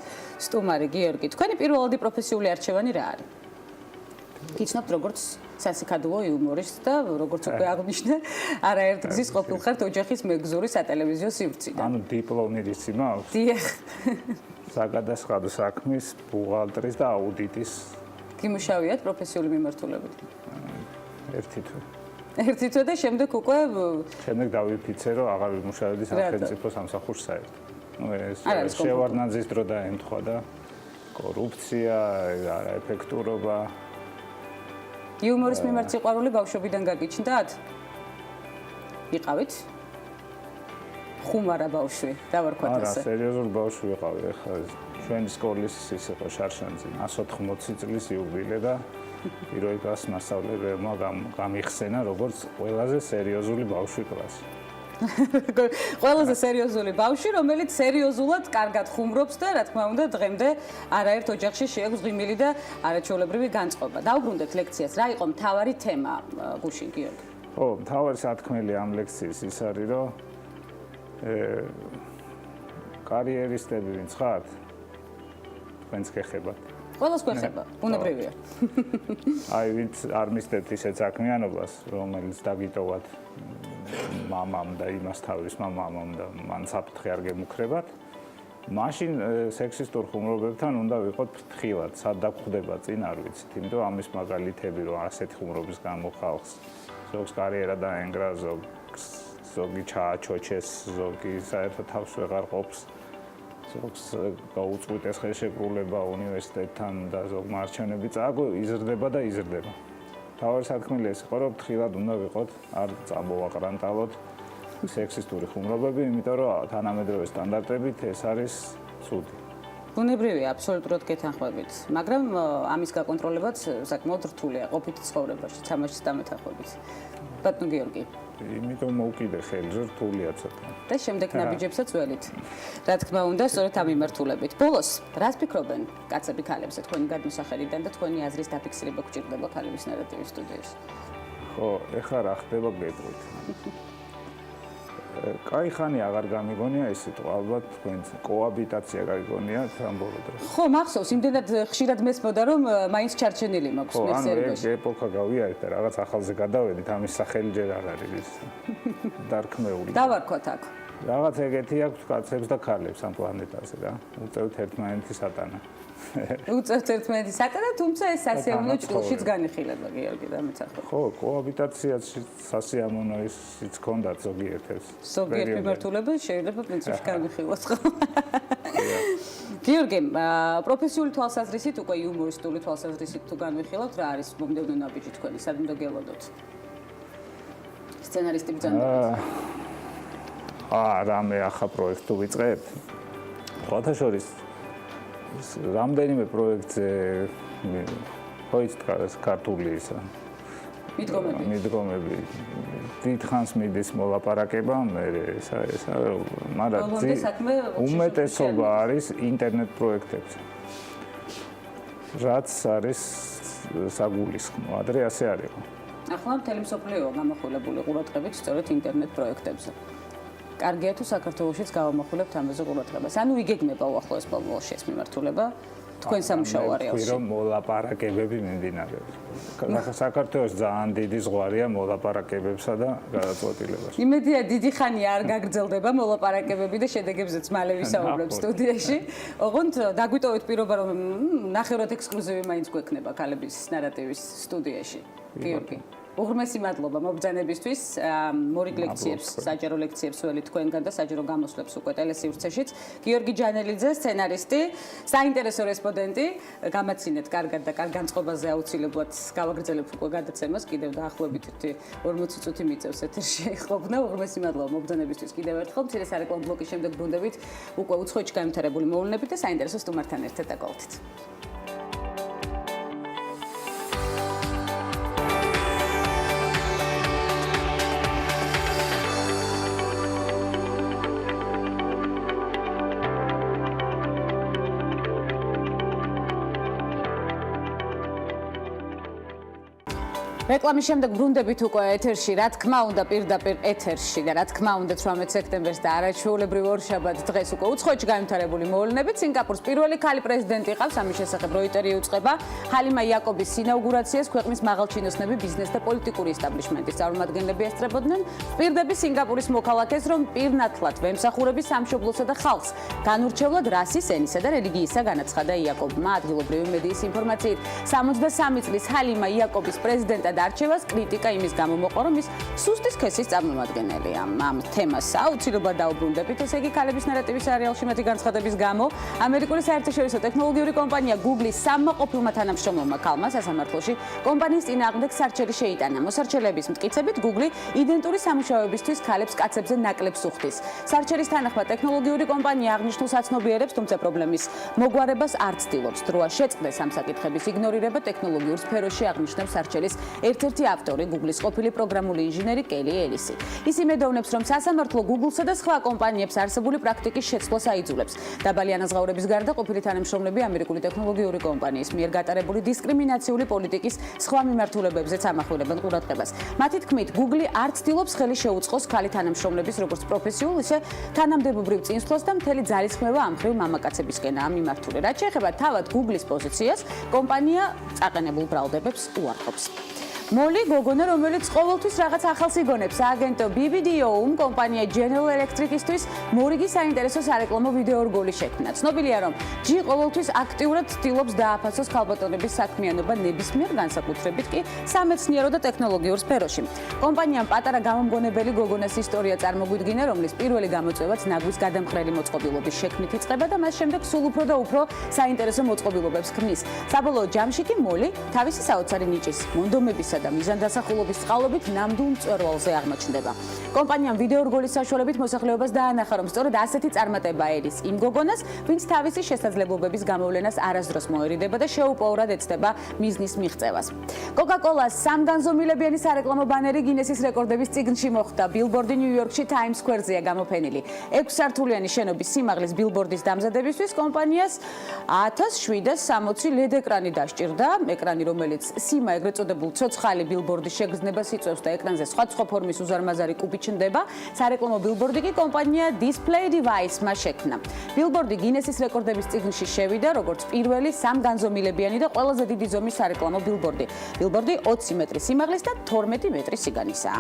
სტუმარი გიორგი. თქვენი პირველადი პროფესიული არჩევანი რა არის? გიცნობთ როგორც სასიკადულო იუმორისტ და როგორც უკვე აღნიშნე, არაერთ გზის ყოფილ ხართ ოჯახის მეგზური სატელევიზიო სივრციდან. ანუ დიპლომი რისი მაქვს? დიახ. საგადასახადო საქმის, ბუღალტრის და აუდიტის გიმუშავიათ პროფესიული მიმართულებით. ერთი თვე. ერთი თვე და შემდეგ უკვე შემდეგ დავიფიცე, რომ აღარ ვიმუშავებდი სახელმწიფო სამსახურს საერთოდ. ნუ ეს შევარდნაძის დრო დაემთხვა და კორუფცია, არაეფექტურობა. იუმორის მიმართ სიყვარული ბავშვობიდან გაგიჩნდათ? იყავით? ხუმარა ბავშვი, დავარქვათ არა, ასე. სერიოზული ბავშვი ვიყავი, ახლა ჩვენი სკოლის ის იყო შარშანძი, 180 წლის იუბილე და პირველ კლასს მასწავლებელმა გამიხსენა როგორც ყველაზე სერიოზული ბავშვი კლასში. ყველაზე სერიოზული ბავშვი, რომელიც სერიოზულად კარგად ხუმრობს და რა თქმა უნდა დღემდე არაერთ ოჯახში შეაქვს ღიმილი და არაჩვეულებრივი განწყობა. დავუბრუნდეთ ლექციას, რა იყო მთავარი თემა გუშინ გიორგი? ხო, მთავარი სათქმელი ამ ლექციის ის არის, რომ კარიერისტები ვინც ხართ, თქვენც გეხებათ. ყველას გვეხება, ბუნებრივია. აი, ვინც არ მისდევთ ისეთ საქმიანობას, რომელიც დაგიტოვათ მამამ და იმას თავის მამამ და მან საფრთხე არ გემუქრებათ, მაშინ სექსისტურ ხუმრობებთან უნდა ვიყოთ ფრთხილად, სად დაგხვდება წინ არ ვიცით, იმიტომ ამის მაგალითები რომ ასეთი ხუმრობის გამო ხალხს ზოგს კარიერა დაენგრა, ზოგი ჩააჩოჩეს, ზოგი საერთოდ თავს ვეღარ ყოფს, ზოგს გაუწყვიტეს ხელშეკრულება უნივერსიტეტთან და ზოგმა არჩევნები წააგო, იზრდება და იზრდება. თავარი სათქმელი ეს იყო, რომ ფრთხილად უნდა ვიყოთ, არ წამოვაყრანტალოთ სექსისტური ხუმრობები, იმიტომ რომ თანამედროვე სტანდარტებით ეს არის ცუდი. ბუნებრივია, აბსოლუტურად გეთანხმებით, მაგრამ ამის გაკონტროლებაც საკმაოდ რთულია ყოფით ცხოვრებაში, ამაშიც დამეთანხმებით. ბატონო გიორგი. იმიტომ მოვკიდე ხელზე რთულია ცოტა. და შემდეგ ნაბიჯებსაც ველით. რა თქმა უნდა, სწორედ ამ მიმართულებით. ბოლოს, რას ფიქრობენ კაცები ქალებზე თქვენი გადმოსახედიდან და თქვენი აზრის დაფიქსირება გჭირდება ქალების ნარატივის სტუდიაში? ხო, ეხლა რა ხდება გეტყვით. კაი ხანი აღარ გამიგონია ეს სიტყვა, ალბათ თქვენც კოაბიტაცია გაიგონიათ ამ ბოლო დროს. ხო, მახსოვს, იმდენად ხშირად მესმოდა, რომ მაინც ჩარჩენილი მაქვს მეხსიერებაში. ხო, ანუ ეპოქა გავიარეთ და რაღაც ახალზე გადავედით, ამის სახელი ჯერ არ არის დარქმეული. დავარქვათ აქ. რაღაც ეგეთი აქვს კაცებს და ქალებს ამ პლანეტაზე რა. უწევთ ერთმანეთის სატანა. უწევთ ერთმანეთის სატანა, თუმცა ეს სასიამოვნო ჭრილშიც განიხილება, გიორგი, დამეცახო. ხო, კოაბიტაციაში სასიამოვნო ისიც ჰქონდათ ზოგიერთებს. ზოგიერთ მიმართულებას შეიძლება პრინციპში განიხილოს ხო? გიორგი, პროფესიული თვალსაზრისით უკვე იუმორისტული თვალსაზრისით თუ განვიხილავთ, რა არის მომდევნო ნაბიჯი თქვენი, სად უნდა გელოდოთ? სცენარისტი ბრძანდება. რამე ახლა პროექტს თუ ვიწყებთ? სხვათა შორის რამდენიმე პროექტზე ხო იცით ქართული ისა მიდგომები დიდხანს მიდის მოლაპარაკება მე ესა მაგრამ უმეტესობა არის ინტერნეტ პროექტებზე რაც არის საგულისხმო. ადრე ასე არ იყო. ახლა მთელი მსოფლიოა გამახვილებული ყურადღებით სწორედ ინტერნეტ პროექტებზე. კარგია თუ საქართველოშიც გავამახვილებთ ამაზე ყურადღებას. ანუ იგეგმება უახლოეს ბოლოს ეს მიმართულება თქვენ სამუშაო არეალში. რომ მოლაპარაკებები მიმდინარეობს. საქართველოს ძალიან დიდი ზღვარია მოლაპარაკებებსა და გადაწყვეტილებაში. იმედია დიდი ხანია არ გაგრძელდება მოლაპარაკებები და შედეგებზეც მალე ვისაუბრებ სტუდიაში. ოღონდ დაგვიტოვეთ პირობა რომ ნახევრად ექსკლუზივი მაინც გვექნება ქალების ნარატივის სტუდიაში. გიორგი უღრმესი მადლობა მობრძანებისთვის, მორიგ ლექციებს, საჯარო ლექციებს ველი თქვენგან და საჯარო გამოსვლებს უკვე ტელესივრცეშიც. გიორგი ჯანელიძე, სცენარისტი, საინტერესო რესპონდენტი, გამაცინეთ კარგად და კარგ განწყობაზე აუცილებლად გავაგრძელებთ უკვე გადაცემას, კიდევ დაახლოებით 40 წუთი მიწევს ეთერში ყოფნა. უღრმესი მადლობა მობრძანებისთვის კიდევ ერთხელ. მცირე სარეკლამო ბლოკის შემდეგ ბრუნდებით უკვე უცხოეთში განვითარებული მოვლენებით და საინტერესო სტუმართან ერთად დაკავდით. რეკლამის შემდეგ ბრუნდებით უკვე ეთერში, რა თქმა უნდა პირდაპირ ეთერში და რა თქმა უნდა 18 სექტემბერს და არაჩვეულებრივ ორშაბათს დღეს უკვე უცხოეთში განვითარებული მოვლენებით. სინგაპურის პირველი ქალი პრეზიდენტი ყავს, ამის შესახებ როიტერი უწყება ჰალიმა იაკობის ინაუგურაციას ქვეყნის მაღალჩინოსნები, ბიზნეს და პოლიტიკური ესტაბლიშმენტის წარმომადგენლები ესწრებოდნენ. ვპირდები სინგაპურის მოქალაქეს, რომ პირნათლად ვემსახურების სამშობლოსა და ხალხს განურჩევლად რასის, ენისა და რელიგიისა განაცხადა იაკობმა. ადგილობრივი მედიის ინფორმაციით 63 წლის ჰალიმა იაკობის პრეზიდენტად არჩევას კრიტიკა იმის გამო მოყვა, რომ ის სუსტი სქესის წარმომადგენელია. ამ თემას აუცილებლად დაუბრუნდებით, ესე იგი ქალების ნარატივის არეალში მეტი განცხადების გამო ამერიკული საერთაშორისო ტექნოლოგიური კომპანია Google-ის სამმა ყოფილმა თანამშრომელმა ქალმა სასამართლოში კომპანიის წინააღმდეგ სარჩელი შეიტანა. მოსარჩელების მტკიცებით Google იდენტური სამუშაოებისთვის ქალებს კაცებზე ნაკლებს უხდის. სარჩელის თანახმად ტექნოლოგიური კომპანია აღნიშნულ საცნობიერებს, თუმცა პრობლემის მოგვარებას არ ცდილობს. დროა შეწყდეს ამ საკითხების იგნორირება ტექნოლოგიურ სფეროში, აღნიშნავს სარჩელის ერთ-ერთი ავტორი Google-ის ყოფილი პროგრამული ინჟინერი კელი ელისი. ის იმედოვნებს, რომ სასამართლო Google-სა და სხვა კომპანიებს არსებული პრაქტიკის შეცვლას აიძულებს. დაბალი ანაზღაურების გარდა ყოფილი თანამშრომლები ამერიკული ტექნოლოგიური კომპანიის მიერ გატარებული დისკრიმინაციული პოლიტიკის სხვა მიმართულებებზეც ამახვილებენ ყურადღებას. მათი თქმით, Google არ ცდილობს ხელი შეუწყოს ქალი თანამშრომლების როგორც პროფესიულ, ისე თანამდებობრივ წინსვლას და მთელი ძალისხმევა ამ ხრივ მამაკაცებისკენაა მიმართული. რაც შეეხება თავად Google-ის პოზიციას, კომპანია წაყენებულ ბრალდებებს უარყოფს. მოლი გოგონა, რომელიც ყოველთვის რაღაც ახალს იგონებს, აგენტო BBDO-მ კომპანია General Electric-ისთვის მორიგი საინტერესო სარეკლამო ვიდეო რგოლი შექმნა. ცნობილია, რომ G ყოველთვის აქტიურად ცდილობს დააფასოს ქალბატონების საქმიანობა ნებისმიერ განსაკუთრებით კი სამეცნიერო და ტექნოლოგიურ სფეროში. კომპანიამ პატარა გამომგონებელი გოგონას ისტორია წარმოგვიდგინა, რომლის პირველი გამოწვევაც ნაგვის გადამხრელი მოწყობილობის შექმნით იწყება და მას შემდეგ სულ უფრო და უფრო საინტერესო მოწყობილობებს ქმნის. საბოლოო ჯამში კი მოლი თავისი საოცარი ნიჭის, მონდომებისა და მიზანდასახულობის წყალობით ნამდვილ მწვერვალზე აღმოჩნდება. კომპანიამ ვიდეო რგოლის საშუალებით მოსახლეობას დაანახა, რომ სწორედ ასეთი წარმატება ერის იმ გოგონას, ვინც თავისი შესაძლებლობების გამოვლენას არასდროს მოერიდება და შეუპოვრად ეცდება მიზნის მიღწევას. Coca-Cola-ს სამგანზომილებიანი სარეკლამო ბანერი გინესის რეკორდების წიგნში მოხვდა. ბილბორდი ნიუ-იორკში Times Square-ზეა გამოფენილი. 6 სართულიანი შენობის სიმაღლის ბილბორდის დამზადებისთვის კომპანიას 1760 LED ეკრანი დასჭირდა. ეკრანი, რომელიც სიმა ეგრეთ წოდებულ ცოცხალი ბილბორდის შეგრძნებას იწვევს და ეკრანზე სხვადასხვა ფორმის უზარმაზარი კუბი ჩნდება. სარეკლამო ბილბორდი კი კომპანია Display Device-მა შექმნა. ბილბორდი გინესის რეკორდების წიგნში შევიდა, როგორც პირველი სამგანზომილებიანი და ყველაზე დიდი ზომის სარეკლამო ბილბორდი. ბილბორდი 20 მეტრი სიმაღლის და 12 მეტრი სიგანისაა.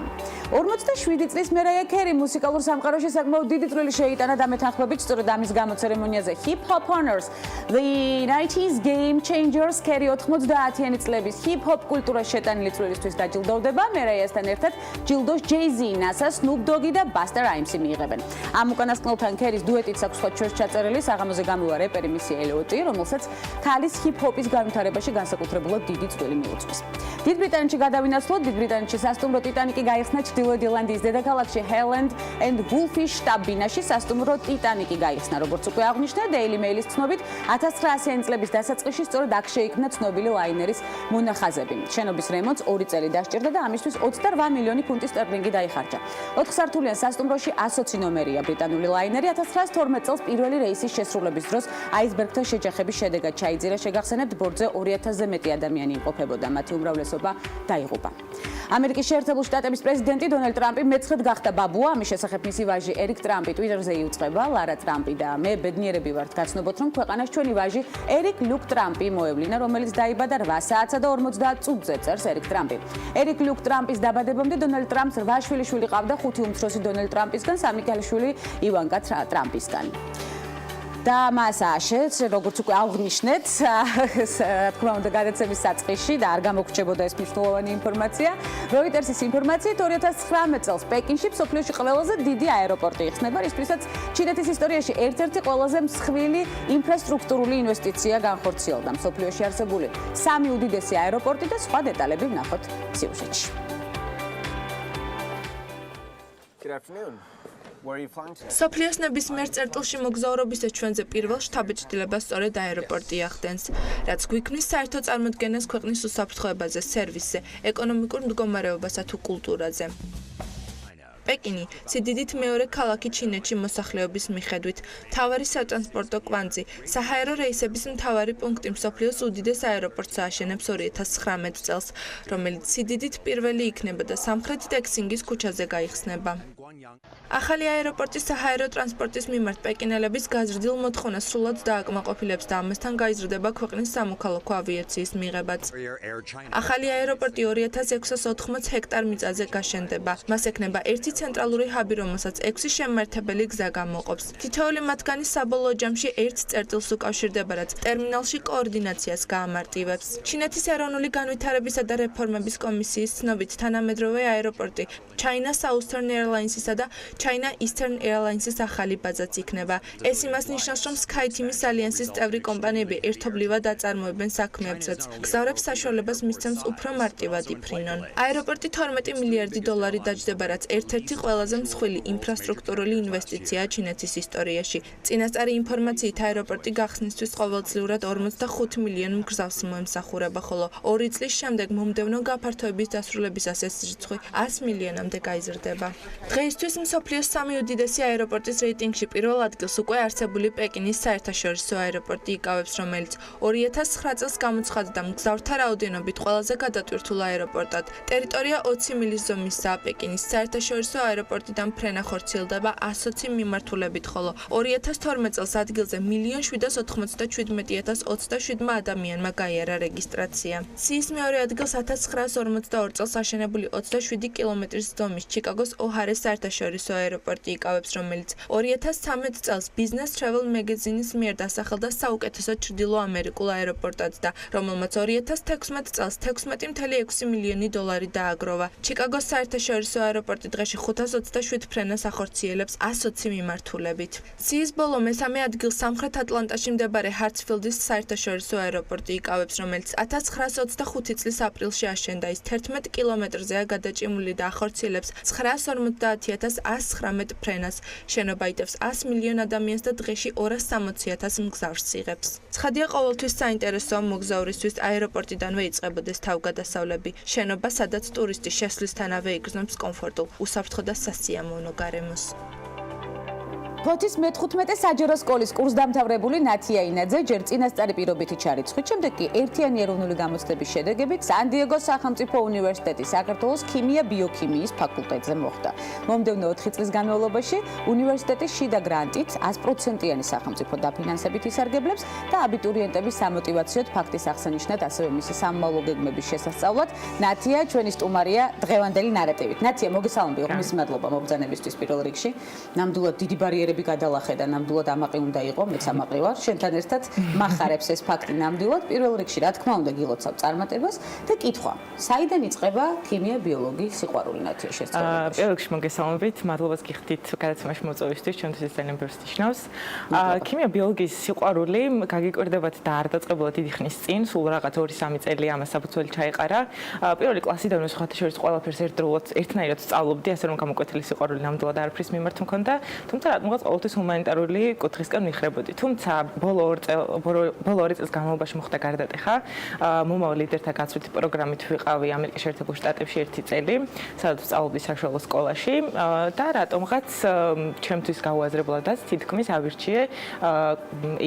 47 წლის მერაია ქერი მუსიკალურ სამყაროში საკმაოდ დიდი წვლილი შეიტანა და მეთანხმებით სწორედ ამის გამო ცერემონიაზე Hip Hop Honors The 90s Game Changers ქერი 90-იანი წლების hip-hop კულტურას შეტანილი წვლილისთვის დაჯილდოვდება. მერაიასთან ერთად ჯილდოს Jay-Z, NASA, Snoop Dogg და Busta Rhymes მიიღებენ. ამ უკანასკნელთან ქერის დუეტიც აქვს სხვა ჩვენს ჩაწერილი საღამოზე გამოვა რეპერი მისი ელოტი, რომელსაც ქალის hip-hopის განვითარებაში განსაკუთრებულად დიდი წვლილი მიუძღვის. დიდ ბრიტანეთში გადავინაცვლოთ. დიდ ბრიტანეთში სასტუმრო ტიტანიკი გაიხსნა ჩრდილოეთ ირლანდიის დედაქალაქში Helland and Woolfish შტაბ-ბინაში. სასტუმრო ტიტანიკი გაიხსნა, როგორც უკვე აღნიშნა, Daily Mail-ის ცნობით 1900-იანი წლების დასაწყისში სწორედ აქ შეიქმნა ცნობილი ლაინერის მონახაზები. შენობის რემონტს 2 წელი დასჭირდა და ამისთვის 28 მილიონი ფუნტი სტერლინგი დაიხარჯა. 4 სართულიან სასტუმროში 120 ნომერია ბრიტანული ლაინერი 1912 წელს პირველი რეისის შესრულების დროს აისბერგთან შეჯახების შედეგად ჩაიძირა. შეგახსენებთ, ბორტზე 2000-ზე მეტი ადამიანი იმყოფებოდა, მათი უმრავლესობა დაიღუპა. ამერიკის შეერთებული შტატების პრეზიდენტი დონალდ ტრამპი მეცხრედ გახდა ბაბუა. ამის შესახებ მისი ვაჟი ერიკ ტრამპი ტვიტერზე იუწყება. ლარა ტრამპი და მე ბედნიერები ვართ გაცნობოთ, რომ ქვეყანას ჩვენი ვაჟი ერიკ ლუკ ტრამპი მოევლინა, რომელიც დაიბადა 8 საათსა და 50 წუთზე, წერს ერიკ ტრამპი. ერიკ ლუკ ტრამპის დაბადებამდე დონალდ ტრამპს 8 შვილიშვილი ყავდა, 5 უმცროსი დონალდ ტრამპისგან, 3 ქალიშვილი ივანკა ტრამპისგან. და მას აშეც, როგორც უკვე აღნიშნეთ, თქმა უნდა, გადაცემის საწყისში და არ გამოგრჩებოდა ეს მნიშვნელოვანი ინფორმაცია. როიტერსის ინფორმაციით 2019 წელს პეკინში მსოფლიოში ყველაზე დიდი აეროპორტი იხსნება, რისთვისაც ჩინეთის ისტორიაში ერთ-ერთი ყველაზე მსხვილი ინფრასტრუქტურული ინვესტიცია განხორციელდა. მსოფლიოში არსებული 3 უდიდესი აეროპორტი და სხვა დეტალები ვნახოთ სიუჟეტში. Good afternoon. Where are you flying to? სოფლიოს ნებისმიერ წერტილში მოგზაურობისას ჩვენზე პირველ შთაბეჭდილებას სწორედ აეროპორტი ახდენს, რაც გვიქმნის საერთო წარმოდგენას ქვეყნის უსაფრთხოებაზე, სერვისზე, ეკონომიკურ მდგომარეობასა თუ კულტურაზე. პეკინი სიდიდით მეორე ქალაქი ჩინეთში მოსახლეობის მიხედვით, მთავარი სატრანსპორტო კვანძი, საჰაერო რეისების მთავარი პუნქტი მსოფლიოს უდიდეს აეროპორტს ააშენებს 2019 წელს, რომელიც სიდიდით პირველი იქნება და სამხრეთი ტექსინგის ქუჩაზე გაიხსნება. ახალი აეროპორტი საჰაერო ტრანსპორტის მიმართ პეკინელების გაზრდილ მოთხოვნას სრულად დააკმაყოფილებს და ამასთან გაიზრდება ქვეყნის სამოქალაქო ავიაციის მიღებაც. ახალი აეროპორტი 2680 ჰექტარ მიწაზე გაშენდება. მას ექნება ერთი ცენტრალური ჰაბი, რომელსაც 6 შემმერთებელი გზა გამოყოფს. თითოეული მათგანი საბოლოო ჯამში ერთ წერტილს უკავშირდება, რაც ტერმინალში კოორდინაციას გაამარტივებს. ჩინეთის ეროვნული განვითარებისა და რეფორმების კომისიის ცნობით, თანამედროვე აეროპორტი China Southern Airlines-ისა და China Eastern Airlines-ის ახალი ბაზაც იქნება. ეს იმას ნიშნავს, რომ SkyTeam-ის ალიანსის წევრი კომპანიები ერთობლივად აწარმოებენ საქმეებს, რაც მგზავრებს საშუალებას მისცემს უფრო მარტივად იფრინონ. აეროპორტი 12 მილიარდი დოლარი დაჯდება, რაც ერთ-ერთი ყველაზე მსხვილი ინფრასტრუქტურული ინვესტიციაა ჩინეთის ისტორიაში. წინასწარი ინფორმაციით, აეროპორტი გახსნისთვის ყოველწლიურად 45 მილიონ მგზავს მოემსახურება, ხოლო 2 წლის შემდეგ მომდევნო გაფართოების დასრულებისას ეს რიცხვი 100 მილიონამდე გაიზრდება. დღეისთვის მსოფლიოს 3 უდიდესი აეროპორტის რეიტინგში პირველ ადგილს უკვე არსებული პეკინის საერთაშორისო აეროპორტი იკავებს, რომელიც 2009 წელს გამოცხადდა მგზავრთა რაოდენობით ყველაზე გადატვირთულ აეროპორტად. ტერიტორია 20 მილის ზომისაა. პეკინის საერთაშორისო აეროპორტიდან ფრენა ხორციელდება 120 მიმართულებით, ხოლო 2012 წელს ადგილზე 1.797.027 ადამიანმა გაიარა რეგისტრაცია. სიის მეორე ადგილს 1942 წელს აშენებული 27 კილომეტრის ზომის ჩიკაგოს ოჰარეს საერთაშორისო აეროპორტი იკავებს, რომელიც 2013 წელს Business Travel Magazine-ის მიერ დასახელდა საუკეთესო ჩრდილო ამერიკულ აეროპორტად და რომელმაც 2016 წელს 16.6 მილიონი დოლარი დააგროვა. ჩიკაგოს საერთაშორისო აეროპორტი დღეში 527 ფრენას ახორციელებს 120 მიმართულებით. სიის ბოლო მესამე ადგილს სამხრეთ ატლანტაში მდებარე ჰარტსფილდის საერთაშორისო აეროპორტი იკავებს, რომელიც 1925 წლის აპრილში აშენდა. ის 11 კილომეტრზეა გადაჭიმული და ახორციელებს 950.119 ფრენას. შენობა იტევს 100 მილიონ ადამიანს და დღეში 260.000 მგზავრს იღებს. ცხადია, ყოველთვის საინტერესოა მოგზაურისთვის აეროპორტიდანვე იწყებოდეს თავგადასავლები. შენობა, სადაც ტურისტი შესვლისთანავე იგრძნობს კომფორტულ, უსაფრთხო და სასიამოვნო გარემოს. ფოთის მე-15 საჯარო სკოლის კურსდამთავრებული ნათია ინაძე ჯერ წინასწარი პირობითი ჩარიცხვით, შემდეგ კი ერთიანი ეროვნული გამოცდების შედეგებით სან-დიეგოს სახელმწიფო უნივერსიტეტის საქართველოს ქიმია-ბიოქიმიის ფაკულტეტზე მოხვდა. მომდევნო 4 წლის განმავლობაში უნივერსიტეტის შიდა გრანტით 100%-იანი სახელმწიფო დაფინანსებით ისარგებლებს და აბიტურიენტების სამოტივაციოდ ფაქტის აღსანიშნად ასევე მისი სამომავლო გეგმების შესასწავლად ნათია ჩვენი სტუმარია დღევანდელი ნარატივით. ნათია, მოგესალმები, ღმერთის მადლობა მობრძანებისთვის პირველ რიგში. ნამდვილად დიდი ბარიერები გადალახე და ნამდვილად ამაყი უნდა იყო, მეც ამაყი ვარ. შენთან ერთად მახარებს ეს ფაქტი ნამდვილად. პირველ რიგში, რა თქმა უნდა, გილოცავ წარმატებას და კითხვა. საიდან იწყება ქიმია ბიოლოგიის სიყვარული ნათია შესწავლებში? პირველ რიგში მოგესალმებით, მადლობას გიხდით გადაცემაში მოწვევისთვის, ჩვენთვის ეს ძალიან ბევრს ნიშნავს. ქიმია ბიოლოგიის სიყვარული გაგიკვირდებათ და არ დაწყებულა დიდი ხნის წინ, სულ რაღაც 2-3 წელი ამას საფუძველი ჩაეყარა. პირველი კლასიდან სხვათა შორის ყველაფერს ერთდროულად ერთნაირად სწავლობდი, ასე რომ გამოკვეთილი სიყვარული ნამდვილად არაფრის მიმართ მქონდა, თუმცა რატომღაც ყოველთვის ჰუმანიტარული კუთხისკენ მიხრებოდი. თუმცა ბოლო 2 წელს განმავლობაში მოხდა გარდატეხა. მომავალ ლიდერთა გაცვლითი პროგრამით ვიყავი ამერიკის შეერთებულ შტატებში 1 წელი, სადაც ვსწავლობდი საშუალო სკოლაში და რატომღაც ჩემთვის გაუაზრებლადაც თითქმის ავირჩიე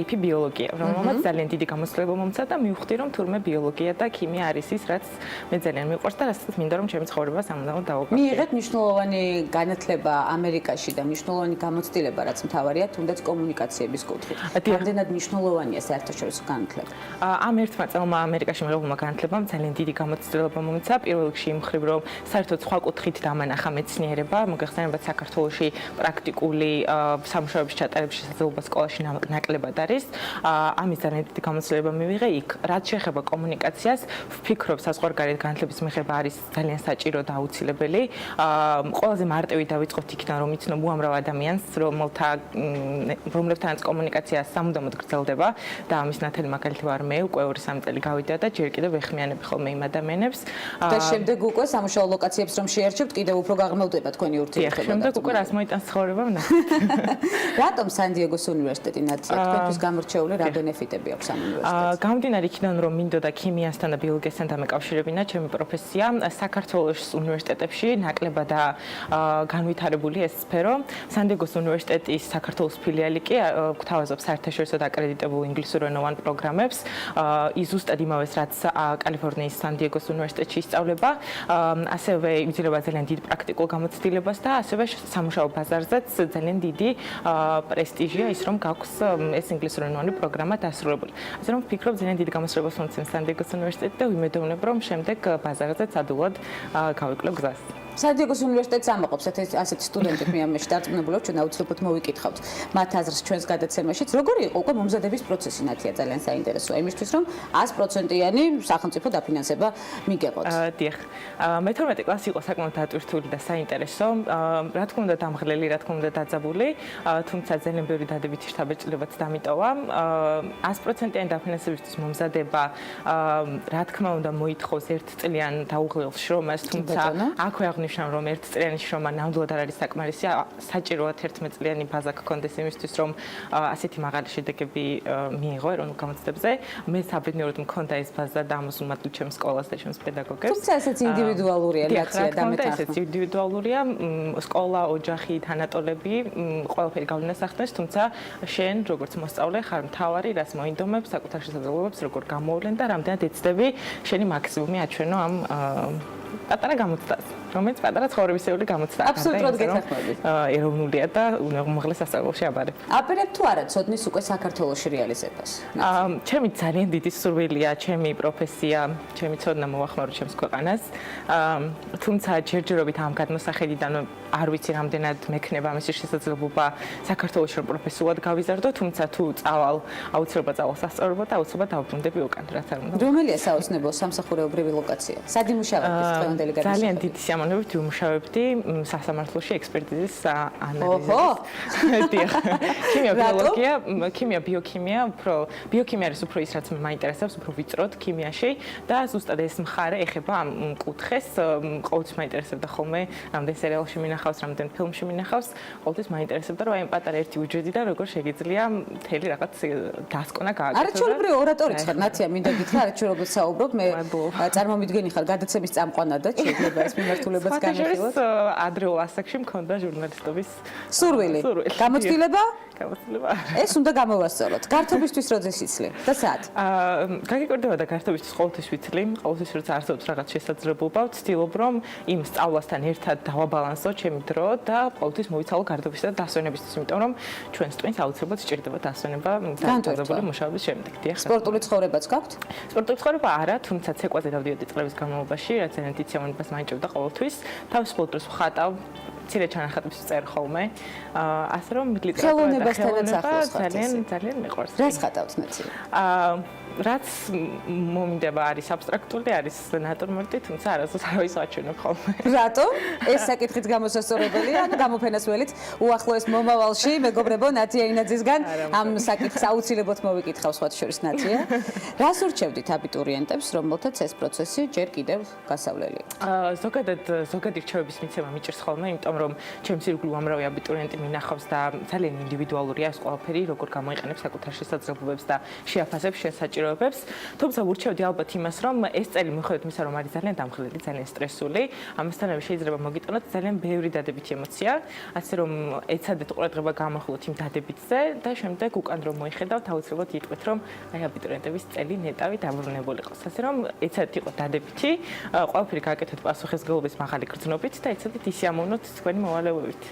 IP ბიოლოგია, რომელმაც ძალიან დიდი გამოსვლება მომცა და მივხვდი, რომ თურმე ბიოლოგია და ქიმია არის ის, რაც მე ძალიან მიყვარს და რასაც მინდა რომ ჩემი ცხოვრება სამუდამოდ დავუკავშირო. მიიღეთ მნიშვნელოვანი განათლება ამერიკაში და მნიშვნელოვანი გამოცდილება, რაც მთავარია, თუნდაც კომუნიკაციების კუთხით. რამდენად მნიშვნელოვანია საერთაშორისო განათლება? ამ ერთმა წელმა ამერიკაში მიღებულმა განათლებამ ძალიან დიდი გამოცდილება მომცა. პირველ რიგში იმ მხრივ, რომ საერთოდ სხვა კუთხით დამანახა მეცნიერება, მოგეხსენებათ საქართველოში პრაქტიკული სამუშაოების ჩატარების შესაძლებლობა სკოლაში ნაკლებად არის. ამის ძალიან დიდი გამოცდილება მივიღე იქ. რაც შეეხება კომუნიკაციას, ვფიქრობ, საზღვარგარეთ განათლების მიღება არის ძალიან საჭირო და აუცილებელი. ყველაზე მარტივი დავიწყოთ იქიდან, რომ იცნობ უამრავ ადამიანს, რომლებთანაც კომუნიკაცია სამუდამოდ გრძელდება და ამის ნათელი მაგალითი ვარ მე, უკვე 2-3 წელი გავიდა და ჯერ კიდევ ვეხმიანებ ხოლმე იმ ადამიანებს. და შემდეგ უკვე სამუშაო ლოკაციებს რომ შეერჩევთ, კიდევ უფრო გაღრმავდება თქვენი ურთიერთობა. შემდეგ უკვე რას მოიტანს ცხოვრება ვნახოთ. რატომ სან-დიეგოს უნივერსიტეტი ნაცია? თქვენთვის გამორჩეული რა ბენეფიტები აქვს ამ უნივერსიტეტს? გამომდინარე იქიდან, რომ მინდოდა ქიმიასთან და ბიოლოგიასთან დამეკავშირებინა ჩემი პროფესია, საქართველოს უნივერსიტეტებში ნაკლებადაა განვითარებული ეს სფერო. სან-დიეგოს უნივერსიტეტის საქართველოს ფილიალი კი გვთავაზობს საერთაშორისო აკრედიტებულ ინგლისურენოვან პროგრამებს. ის ზუსტად იმავეს, რაც კალიფორნიის სან-დიეგოს უნივერსიტეტში ისწავლება. ასევე იძლევა ძალიან დიდ პრაქტიკულ გამოცდილებას და ასევე სამუშაო ბაზარზეც ძალიან დიდი პრესტიჟია ის, რომ გაქვს ეს ინგლისურენოვანი პროგრამა დასრულებული. ასე რომ ვფიქრობ, ძალიან დიდი გამოსვლებას მომცემს სან-დიეგოს უნივერსიტეტი და ვიმედოვნებ, რომ შემდეგ ბაზარზეც ადვილად გავიკლებ გზას. სან-დიეგოს უნივერსიტეტს ამაყობს ასეთი სტუდენტები მე ამაში დარწმუნებულებ, ჩვენ აუცილებლად მოვიკითხავთ მათ აზრს ჩვენს გადაცემაშიც. როგორი იყო უკვე მომზადების პროცესი? ნათია ძალიან საინტერესოა იმისთვის, რომ 100%-იანი სახელმწიფო დაფინანსება მიგეყოთ. დიახ. მე-12 კლასი იყო საკმაოდ დატვირთული და საინტერესო. რა თქმა უნდა დამღლელი, რა თქმა უნდა დაძაბული, თუმცა ძალიან ბევრი დადებითი შთაბეჭდილებაც დამიტოვა. 100%-იანი დაფინანსებისთვის მომზადება, რა თქმა უნდა მოითხოვს 1 წლიან დაუღლილ შრომას, თუმცა აქვე აღნიშნავ, რომ 1 წლიანი შრომა ნამდვილად არ არის საკმარისი, საჭიროა 11 წლიანი ბაზა გქონდეს იმისთვის, რომ ასეთი მაღალი შედეგები მიიღო ეროვნულ გამოცდებზე. მე საბედნიეროდ მქონდა ეს ბაზა და ამოსულ მადლი ჩემს სკოლას და ჩემს პედაგოგებს. თუმცა ესეც ინდივიდუალურია, ნაცია დამეთანხმება. ესეც ინდივიდუალურია, სკოლა, ოჯახი, თანატოლები, ყველაფერი გავლენას ახდენს, თუმცა შენ როგორც მოსწავლე ხარ მთავარი, რას მოინდომებს, საკუთარ შესაძლებლობებს როგორ გამოვლენ და რამდენად ეცდები შენი მაქსიმუმი აჩვენო ამ პატარა გამოცდას, რომელიც პატარა ცხოვრებისეული გამოცდაა. აბსოლუტურად გეთანხმებით. ეროვნულია და უმაღლეს სასწავლებელში აბარებ. აპირებ თუ არა ცოდნის უკვე საქართველოში რეალიზებას? ჩემი ძალიან დიდი სურვილია, ჩემი პროფესია, ჩემი ცოდნა მოახმარო ჩემს ქვეყანას. თუმცა ჯერჯერობით ამ გადმოსახედიდან არ ვიცი რამდენად მექნება ამის შესაძლებლობა საქართველოში რომ პროფესიულად გავიზარდო, თუმცა თუ წავალ, აუცილებლად წავალ სასწავლებლად და აუცილებლად დავბრუნდები უკან, რაც არ უნდა. რომელია საოცნებო სამსახურეობრივი ლოკაცია? სად იმუშავებთ დღევანდელი გადაცემა? ძალიან დიდი სიამოვნებით ვიმუშავებდი სასამართლოში ექსპერტიზის ანალიზის. დიახ. ქიმია, ბიოლოგია, ქიმია, ბიოქიმია, ბიოქიმია არის უფრო ის, რაც მე მაინტერესებს, უფრო ვიწროდ ქიმიაში და ზუსტად ეს მხარე ეხება ამ კუთხეს. ყოველთვის მაინტერესებდა ხოლმე, რამდენ სერიალში მინახავს, რამდენ ფილმში მინახავს, ყოველთვის მაინტერესებდა, რომ აი ამ პატარა ერთი უჯრედი და როგორ შეგიძლია მთელი რაღაც დასკვნა გააკეთო. არაჩვეულებრივი ორატორიც ხარ, ნაცია, მინდა გითხრა, არაჩვეულებრივ საუბრობ, მე წარმომიდგენი ხარ გადაცემის წამყვანად და შეიძლება ეს მიმართულებაც განიხილოთ. ადრეულ ასაკში მქონდა ჟურნალისტობის სურვილი. გამოცდილება? გამოცდილება. ეს უნდა გამოვასწოროთ. გართობისთვის როდეს იცლი და სად? გაგიკვირდება და გართობისთვის ყოველთვის ვიცლი, ყოველთვის როცა არსებობს რაღაც შესაძლებლობა, ვცდილობ რომ იმ სწავლასთან ერთად დავაბალანსო ჩემი დრო და ყოველთვის მოვიცალო გართობისა და დასვენებისთვის, იმიტომ რომ ჩვენს ტვინს აუცილებლად სჭირდება დასვენება განთავსებული მუშაობის შემდეგ. დიახ. სპორტული ცხოვრებაც გაქვთ? სპორტული ცხოვრება არა, თუმცა ცეკვაზე დავდიოდი წლების განმავლობაში, რაც ძალიან დიდ სიამოვნებას მაინჭებდა ყოველთვის. თავის სპორტს ვხატავ, მცირე ჩანახატებს ვწერ ხოლმე. ასე რომ ლიტერატურა და ხელოვნებასთანაც ახლოს ხართ. ძალიან მიყვარს. რას ხატავთ ნაცია? რაც მომინდება არის აბსტრაქტული, არის ნატურმორტი, თუმცა არასდროს არავის ვაჩვენებ ხოლმე. რატო? ეს საკითხიც გამოსასწორებელია, ანუ გამოფენასველიც უახლოეს მომავალში მეგობრებო ნათია ინაძისგან ამ საკითხს აუცილებლად მოვიკითხავ სხვათა შორის ნათია. რას ურჩევდით აბიტურიენტებს, რომელთაც ეს პროცესი ჯერ კიდევ გასავლელი? ზოგადი რჩევების მიცემა მიჭირს ხოლმე, იმიტომ რომ ჩემს ირგვლივ ამრავი აბიტურიენტი მინახავს და ძალიან ინდივიდუალურია ეს ყველაფერი, როგორ გამოიყენებს საკუთარ შესაძლებლობებს და შეაფასებს შენ საჭიროებებს. თუმცა ურჩევდი ალბათ იმას, რომ ეს წელი მიუხედავად იმისა, რომ არის ძალიან დამხლელი, ძალიან სტრესული, ამასთანავე შეიძლება მოგიტანოთ ძალიან ბევრი დადებითი ემოცია, ასე რომ ეცადეთ ყურადღება გამახვილოთ იმ დადებითზე და შემდეგ უკან რომ მოიხედავთ, აუცილებლად იტყვით, რომ აი აბიტურიენტების წელი ნეტავი დაბრუნებული იყოს. ასე რომ ეცადეთ იყოს დადებითი, ყველაფერი გააკეთოთ პასუხისმგებლობის მაღალი გრძნობით და ეცადეთ ისიამოვნოთ თქვენი მოვალეობებით.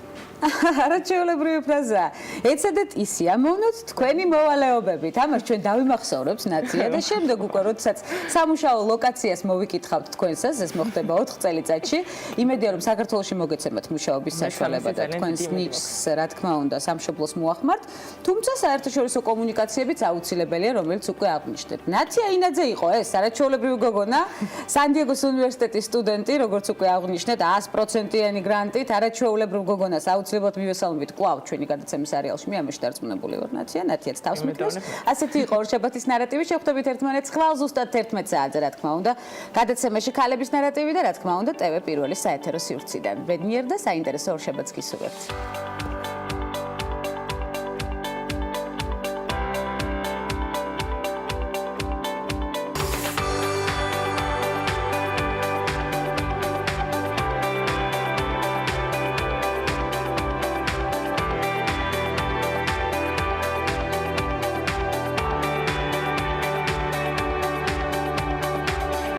არაჩვეულებრივი ფრაზაა. ეცადეთ ისიამოვნოთ თქვენი მოვალეობებით. ამას ჩვენ დავიმახსოვრებთ ნაცია და შემდეგ უკვე როდესაც სამუშაო ლოკაციას მოვიკითხავთ თქვენსას, ეს მოხდება 4 წელიწადში. იმედია რომ საქართველოში მოგეცემათ მუშაობის საშუალება და თქვენს ნიჩს რა თქმა უნდა სამშობლოს მოახმართ. თუმცა საერთაშორისო კომუნიკაციებიც აუცილებელია, რომელიც უკვე აღნიშნეთ. ნაცია ინაძე იყო ეს არაჩვეულებრივი გოგონა, სან-დიეგოს უნივერსიტეტის სტუდენტი, როგორც უკვე აღნიშნეთ, 100%-იანი გრანტით არაჩვეულებრივ გოგონას აუცილებლად მივესალმებით კვლავ ჩვენი გადაცემის სერიალში. მე ამაში დარწმუნებული ვარ ნაცია, ნათიაც თავს მიტყვის. ასეთი იყო ორშაბათის ნარატივი, შევხვდებით ერთმანეთს ხვალ ზუსტად 11 საათზე, რა თქმა უნდა. გადაცემაში ქალების ნარატივი და რა თქმა უნდა, TV პირველი საეთერო სივრციდან. ბედნიერ და საინტერესო ორშაბათს გისურვებთ.